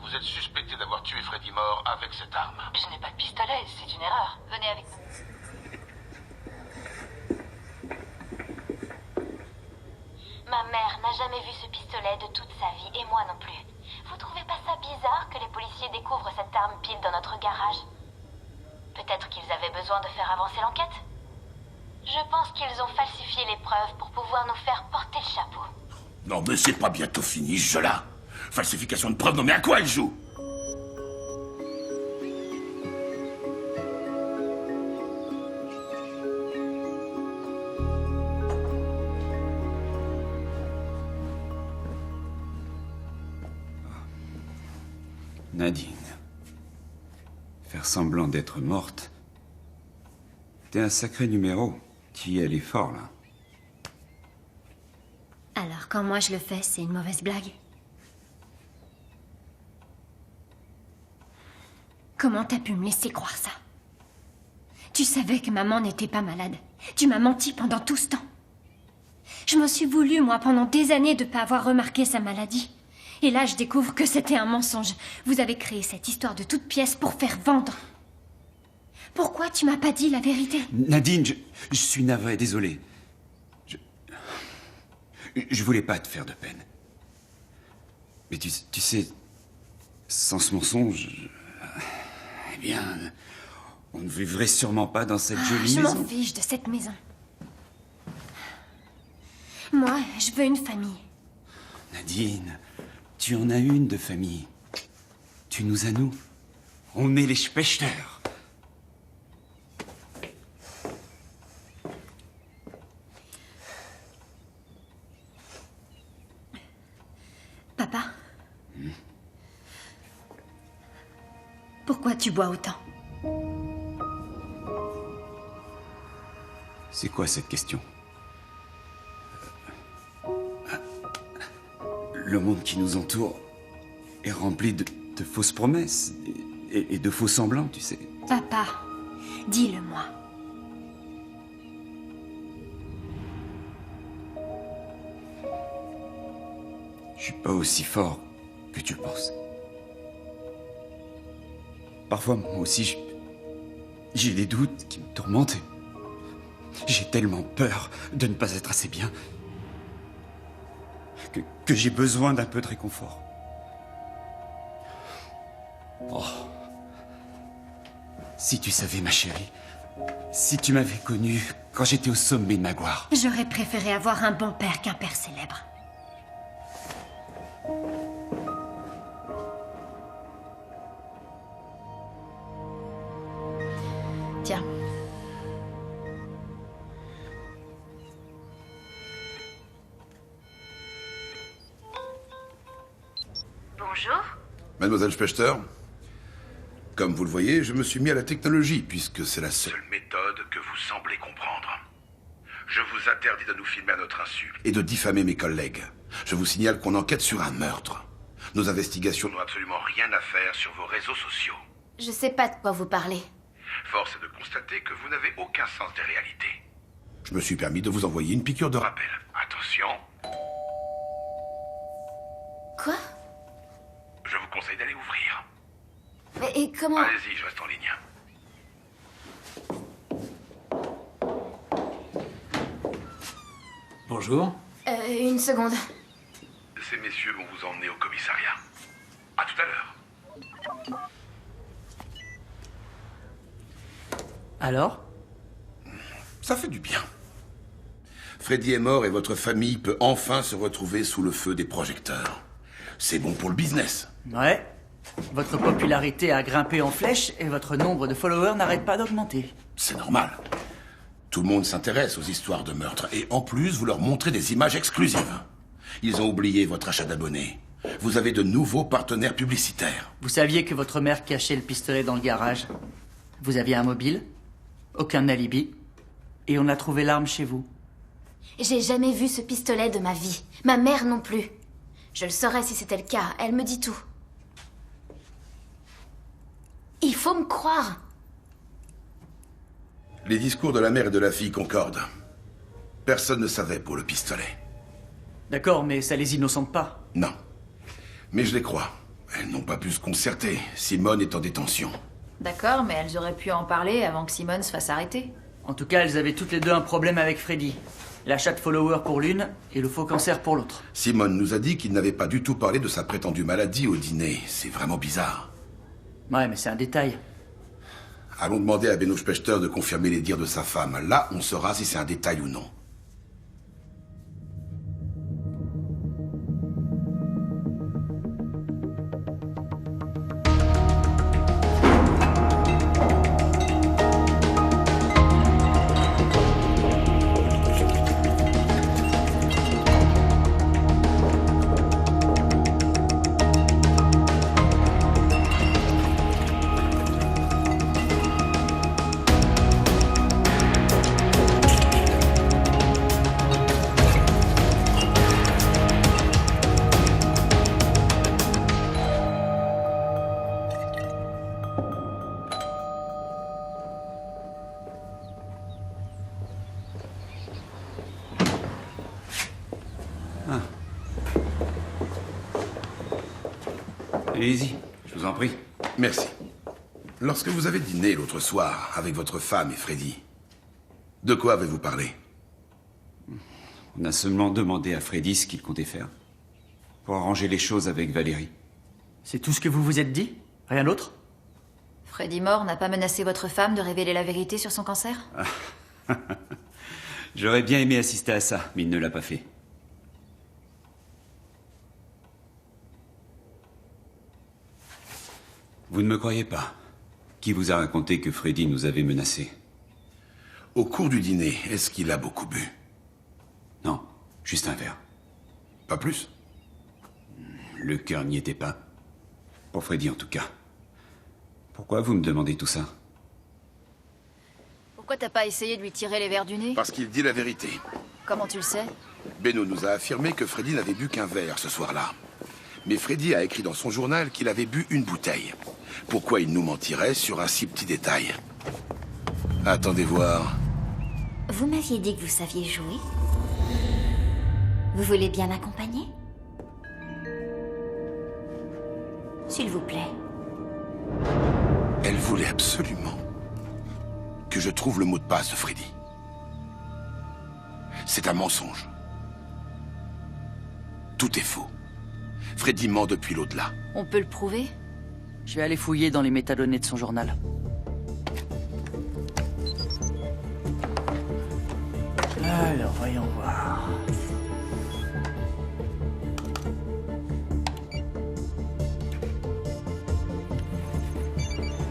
Vous êtes suspecté d'avoir tué Freddy Moore avec cette arme. Je n'ai pas de pistolet, c'est une erreur. Venez avec nous. Ma mère n'a jamais vu ce pistolet de toute sa vie, et moi non plus. Vous trouvez pas ça bizarre que les policiers découvrent cette arme pile dans notre garage? Peut-être qu'ils avaient besoin de faire avancer l'enquête? Je pense qu'ils ont falsifié les preuves pour pouvoir nous faire porter le chapeau. Non, mais c'est pas bientôt fini, ce jeu-là. Falsification de preuves, non mais à quoi elle joue? Nadine. Faire semblant d'être morte. T'es un sacré numéro. Tu y allais fort, là. Alors, quand moi je le fais, c'est une mauvaise blague. Comment t'as pu me laisser croire ça? Tu savais que maman n'était pas malade. Tu m'as menti pendant tout ce temps. Je m'en suis voulu, moi, pendant des années de ne pas avoir remarqué sa maladie. Et là, je découvre que c'était un mensonge. Vous avez créé cette histoire de toute pièce pour faire vendre. Pourquoi tu m'as pas dit la vérité? Nadine, je suis navré, désolé. Je voulais pas te faire de peine. Mais tu sais, sans ce mensonge, eh bien, on ne vivrait sûrement pas dans cette jolie Je maison. m'en fiche de cette maison. Moi, je veux une famille. Nadine, tu en as une de famille. Tu nous as nous. On est les Spechter. Papa? Pourquoi tu bois autant? C'est quoi cette question? Le monde qui nous entoure est rempli de fausses promesses et de faux semblants, tu sais. Papa, dis-le-moi. Je suis pas aussi fort que tu le penses. Parfois, moi aussi, j'ai des doutes qui me tourmentent. J'ai tellement peur de ne pas être assez bien que j'ai besoin d'un peu de réconfort. Oh. Si tu savais, ma chérie, si tu m'avais connue quand j'étais au sommet de ma gloire. J'aurais préféré avoir un bon père qu'un père célèbre. Tiens. Bonjour. Mademoiselle Spechter, comme vous le voyez, je me suis mis à la technologie, puisque c'est la seule méthode que vous semblez comprendre. Je vous interdis de nous filmer à notre insu et de diffamer mes collègues. Je vous signale qu'on enquête sur un meurtre. Nos investigations n'ont absolument rien à faire sur vos réseaux sociaux. Je sais pas de quoi vous parlez. Force est de constater que vous n'avez aucun sens des réalités. Je me suis permis de vous envoyer une piqûre de rappel. Attention. Quoi? Je vous conseille d'aller ouvrir. Mais et comment? Allez-y, je reste en ligne. Bonjour. Une seconde. Ces messieurs vont vous emmener au commissariat. À tout à l'heure. Alors? Ça fait du bien. Freddy est mort et votre famille peut enfin se retrouver sous le feu des projecteurs. C'est bon pour le business. Ouais. Votre popularité a grimpé en flèche et votre nombre de followers n'arrête pas d'augmenter. C'est normal. Tout le monde s'intéresse aux histoires de meurtre. Et en plus, vous leur montrez des images exclusives. Ils ont oublié votre achat d'abonnés. Vous avez de nouveaux partenaires publicitaires. Vous saviez que votre mère cachait le pistolet dans le garage. Vous aviez un mobile, aucun alibi, et on a trouvé l'arme chez vous. J'ai jamais vu ce pistolet de ma vie. Ma mère non plus. Je le saurais si c'était le cas. Elle me dit tout. Il faut me croire. Les discours de la mère et de la fille concordent. Personne ne savait pour le pistolet. D'accord, mais ça les innocente pas. Non. Mais je les crois. Elles n'ont pas pu se concerter. Simone est en détention. D'accord, mais elles auraient pu en parler avant que Simone se fasse arrêter. En tout cas, elles avaient toutes les deux un problème avec Freddy. L'achat de followers pour l'une et le faux cancer pour l'autre. Simone nous a dit qu'il n'avait pas du tout parlé de sa prétendue maladie au dîner. C'est vraiment bizarre. Ouais, mais c'est un détail. Allons demander à Benno Spechter de confirmer les dires de sa femme. Là, on saura si c'est un détail ou non. Allez-y, je vous en prie. Merci. Lorsque vous avez dîné l'autre soir avec votre femme et Freddy, de quoi avez-vous parlé? On a seulement demandé à Freddy ce qu'il comptait faire. Pour arranger les choses avec Valérie. C'est tout ce que vous vous êtes dit? Rien d'autre? Freddy mort n'a pas menacé votre femme de révéler la vérité sur son cancer? J'aurais bien aimé assister à ça, mais il ne l'a pas fait. Vous ne me croyez pas? Qui vous a raconté que Freddy nous avait menacés? Au cours du dîner, est-ce qu'il a beaucoup bu? Non, juste un verre. Pas plus? Le cœur n'y était pas. Pour Freddy, en tout cas. Pourquoi vous me demandez tout ça? Pourquoi t'as pas essayé de lui tirer les verres du nez? Parce qu'il dit la vérité. Comment tu le sais? Beno nous a affirmé que Freddy n'avait bu qu'un verre ce soir-là. Mais Freddy a écrit dans son journal qu'il avait bu une bouteille. Pourquoi il nous mentirait sur un si petit détail? Attendez voir. Vous m'aviez dit que vous saviez jouer. Vous voulez bien m'accompagner? S'il vous plaît. Elle voulait absolument que je trouve le mot de passe de Freddy. C'est un mensonge. Tout est faux. Freddy ment depuis l'au-delà. On peut le prouver? Je vais aller fouiller dans les métadonnées de son journal. Alors, voyons voir.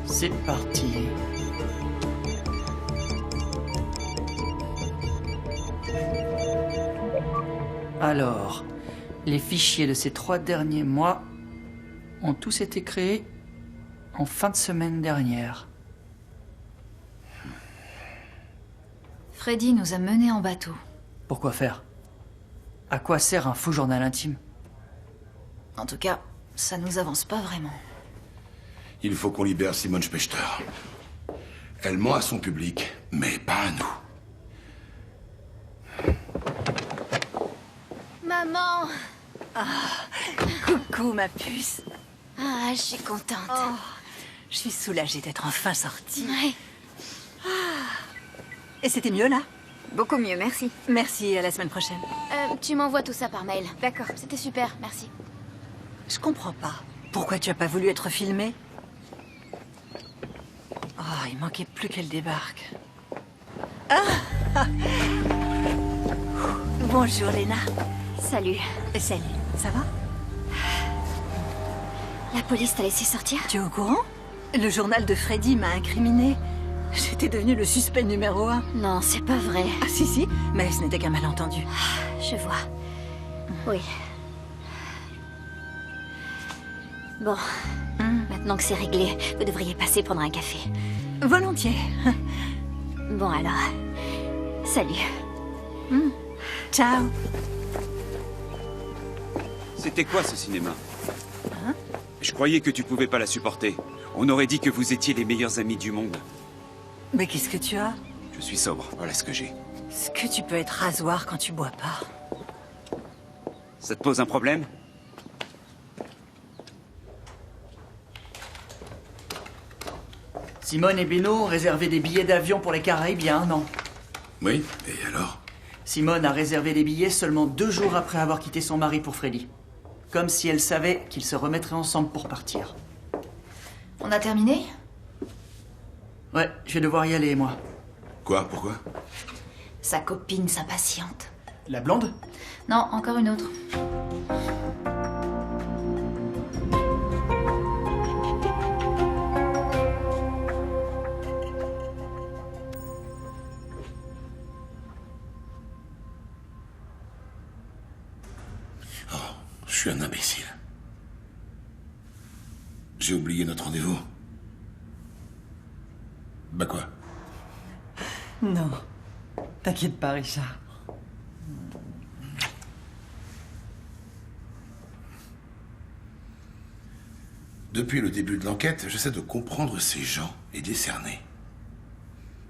C'est parti. Alors, les fichiers de ces 3 derniers mois ont tous été créés en fin de semaine dernière. Freddy nous a menés en bateau. Pourquoi faire? À quoi sert un faux journal intime? En tout cas, ça nous avance pas vraiment. Il faut qu'on libère Simone Spechter. Elle ment à son public, mais pas à nous. Maman! Coucou, ma puce. Ah, je suis contente. Oh, je suis soulagée d'être enfin sortie. Ouais. Et c'était mieux, là? Beaucoup mieux, merci. Merci, à la semaine prochaine. Tu m'envoies tout ça par mail. D'accord, c'était super, merci. Je comprends pas. Pourquoi tu as pas voulu être filmée? Oh, il manquait plus qu'elle débarque. Ah Bonjour, Léna. Salut. Salut, ça va? La police t'a laissé sortir? Tu es au courant? Le journal de Freddy m'a incriminé. J'étais devenu le suspect numéro 1. Non, c'est pas vrai. Ah si, mais ce n'était qu'un malentendu. Je vois. Oui. Bon, maintenant que c'est réglé, vous devriez passer prendre un café. Volontiers. Bon alors, salut. Ciao. C'était quoi ce cinéma? Je croyais que tu pouvais pas la supporter. On aurait dit que vous étiez les meilleurs amis du monde. Mais qu'est-ce que tu as? Je suis sobre, voilà ce que j'ai. Est-ce que tu peux être rasoir quand tu bois pas? Ça te pose un problème? Simone et Beno ont réservé des billets d'avion pour les Caraïbes il y a 1 an. Oui, et alors? Simone a réservé les billets seulement 2 jours après avoir quitté son mari pour Freddy. Comme si elle savait qu'ils se remettraient ensemble pour partir. On a terminé? Ouais, je vais devoir y aller, moi. Quoi? Pourquoi? Sa copine s'impatiente. La blonde? Non, encore une autre. Je suis un imbécile. J'ai oublié notre rendez-vous. Bah quoi? Non. T'inquiète pas, Richard. Depuis le début de l'enquête, j'essaie de comprendre ces gens et de les cerner.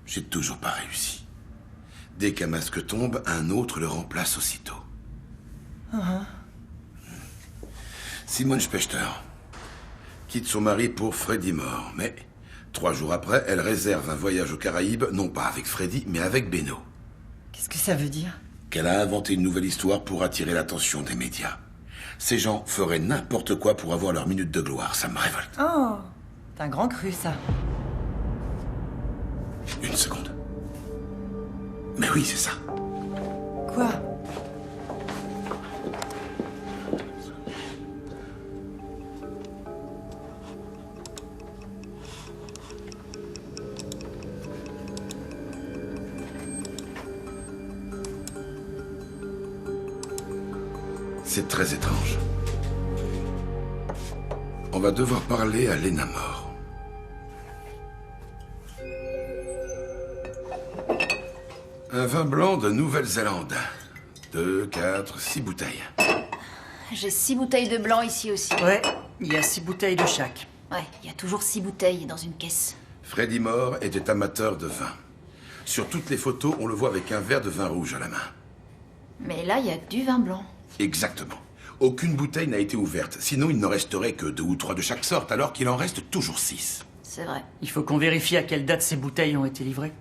J'ai toujours pas réussi. Dès qu'un masque tombe, un autre le remplace aussitôt. Simone Spechter. quitte son mari pour Freddy mort. Mais 3 jours après, elle réserve un voyage aux Caraïbes, non pas avec Freddy, mais avec Beno. Qu'est-ce que ça veut dire? Qu'elle a inventé une nouvelle histoire pour attirer l'attention des médias. Ces gens feraient n'importe quoi pour avoir leur minute de gloire, ça me révolte. Oh, c'est un grand cru, ça. Une seconde. Mais oui, c'est ça. Quoi? C'est très étrange. On va devoir parler à Lena Mort. Un vin blanc de Nouvelle-Zélande. 2, 4, 6 bouteilles. J'ai 6 bouteilles de blanc ici aussi. Ouais, il y a 6 bouteilles de chaque. Ouais, il y a toujours 6 bouteilles dans une caisse. Freddy Mort était amateur de vin. Sur toutes les photos, on le voit avec un verre de vin rouge à la main. Mais là, il y a que du vin blanc. Exactement. Aucune bouteille n'a été ouverte. Sinon, il ne resterait que 2 ou 3 de chaque sorte, alors qu'il en reste toujours 6. C'est vrai. Il faut qu'on vérifie à quelle date ces bouteilles ont été livrées.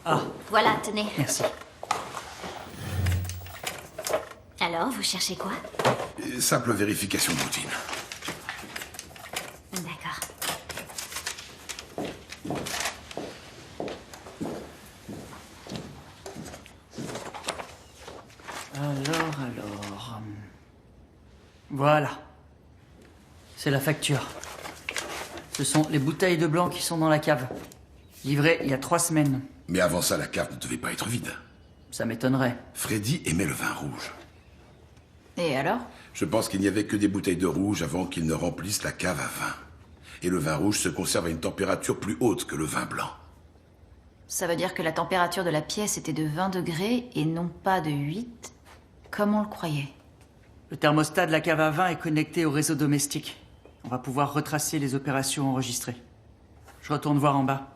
Ah. Voilà, tenez. Merci. Alors, vous cherchez quoi? Simple vérification de routine. D'accord. Alors... Voilà. C'est la facture. Ce sont les bouteilles de blanc qui sont dans la cave. Livrées il y a 3 semaines. Mais avant ça, la cave ne devait pas être vide. Ça m'étonnerait. Freddy aimait le vin rouge. Et alors? Je pense qu'il n'y avait que des bouteilles de rouge avant qu'il ne remplisse la cave à vin. Et le vin rouge se conserve à une température plus haute que le vin blanc. Ça veut dire que la température de la pièce était de 20 degrés et non pas de 8, comme on le croyait. Le thermostat de la cave à vin est connecté au réseau domestique. On va pouvoir retracer les opérations enregistrées. Je retourne voir en bas.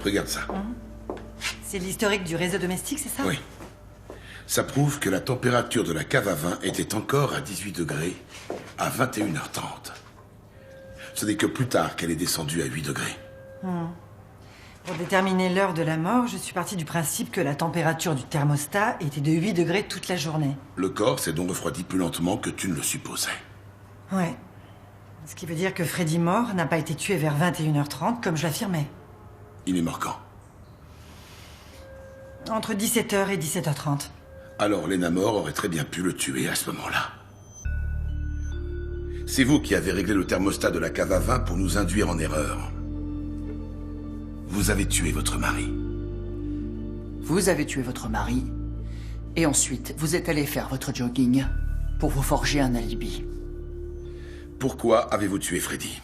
Regarde ça. C'est l'historique du réseau domestique, c'est ça? Oui. Ça prouve que la température de la cave à vin était encore à 18 degrés à 21h30. Ce n'est que plus tard qu'elle est descendue à 8 degrés. Pour déterminer l'heure de la mort, je suis partie du principe que la température du thermostat était de 8 degrés toute la journée. Le corps s'est donc refroidi plus lentement que tu ne le supposais. Ouais. Ce qui veut dire que Freddy Mort n'a pas été tué vers 21h30 comme je l'affirmais. Il est mort quand? Entre 17h et 17h30. Alors Lena Mort aurait très bien pu le tuer à ce moment-là. C'est vous qui avez réglé le thermostat de la cave à vin pour nous induire en erreur. Vous avez tué votre mari. Vous avez tué votre mari. Et ensuite, vous êtes allé faire votre jogging pour vous forger un alibi. Pourquoi avez-vous tué Freddy?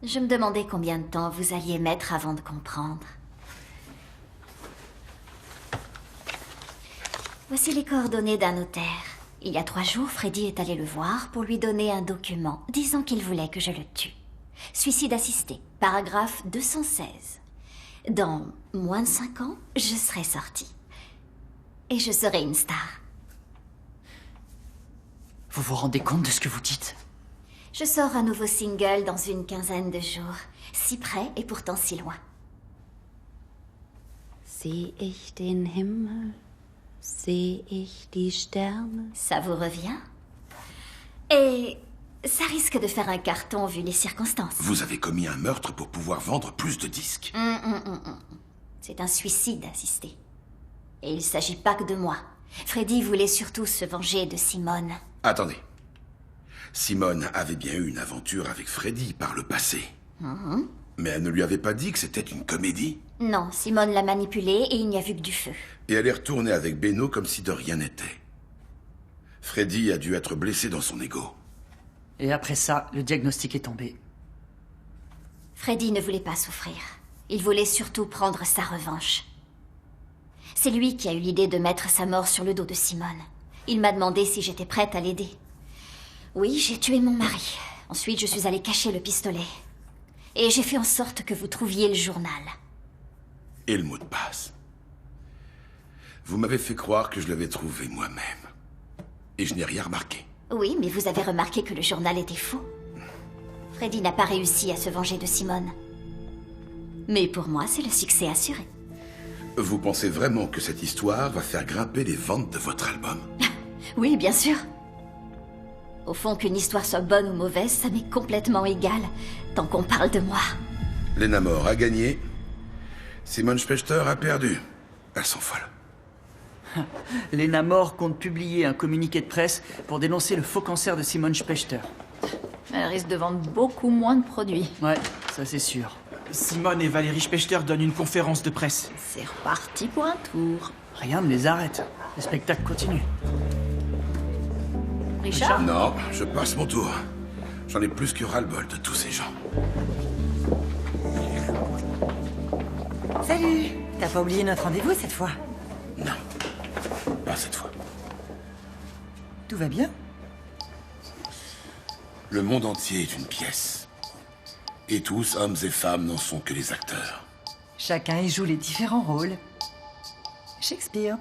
Je me demandais combien de temps vous alliez mettre avant de comprendre. Voici les coordonnées d'un notaire. Il y a 3 jours, Freddy est allé le voir pour lui donner un document disant qu'il voulait que je le tue. Suicide assisté, paragraphe 216. Dans moins de 5 ans, je serai sortie. Et je serai une star. Vous vous rendez compte de ce que vous dites? Je sors un nouveau single dans une 15aine de jours. Si près et pourtant si loin. Seh ich den Himmel, seh ich die Sterne. Ça vous revient? Et ça risque de faire un carton vu les circonstances. Vous avez commis un meurtre pour pouvoir vendre plus de disques. C'est un suicide assisté. Et il s'agit pas que de moi. Freddy voulait surtout se venger de Simone. Attendez. Simone avait bien eu une aventure avec Freddy par le passé. Mais elle ne lui avait pas dit que c'était une comédie. Non, Simone l'a manipulée et il n'y a vu que du feu. Et elle est retournée avec Beno comme si de rien n'était. Freddy a dû être blessé dans son ego. Et après ça, le diagnostic est tombé. Freddy ne voulait pas souffrir. Il voulait surtout prendre sa revanche. C'est lui qui a eu l'idée de mettre sa mort sur le dos de Simone. Il m'a demandé si j'étais prête à l'aider. Oui, j'ai tué mon mari. Ensuite, je suis allée cacher le pistolet. Et j'ai fait en sorte que vous trouviez le journal. Et le mot de passe. Vous m'avez fait croire que je l'avais trouvé moi-même. Et je n'ai rien remarqué. Oui, mais vous avez remarqué que le journal était faux. Freddy n'a pas réussi à se venger de Simone. Mais pour moi, c'est le succès assuré. Vous pensez vraiment que cette histoire va faire grimper les ventes de votre album? Oui, bien sûr. Au fond, qu'une histoire soit bonne ou mauvaise, ça m'est complètement égal, tant qu'on parle de moi. Lena Moore a gagné. Simone Spechter a perdu. Elles sont folles. Lena Moore compte publier un communiqué de presse pour dénoncer le faux cancer de Simone Spechter. Elle risque de vendre beaucoup moins de produits. Ouais, ça c'est sûr. Simone et Valérie Spechter donnent une conférence de presse. C'est reparti pour un tour. Rien ne les arrête. Le spectacle continue. Richard? Non, je passe mon tour. J'en ai plus que ras-le-bol de tous ces gens. Salut! T'as pas oublié notre rendez-vous cette fois? Non, pas cette fois. Tout va bien? Le monde entier est une pièce. Et tous, hommes et femmes, n'en sont que les acteurs. Chacun y joue les différents rôles. Shakespeare.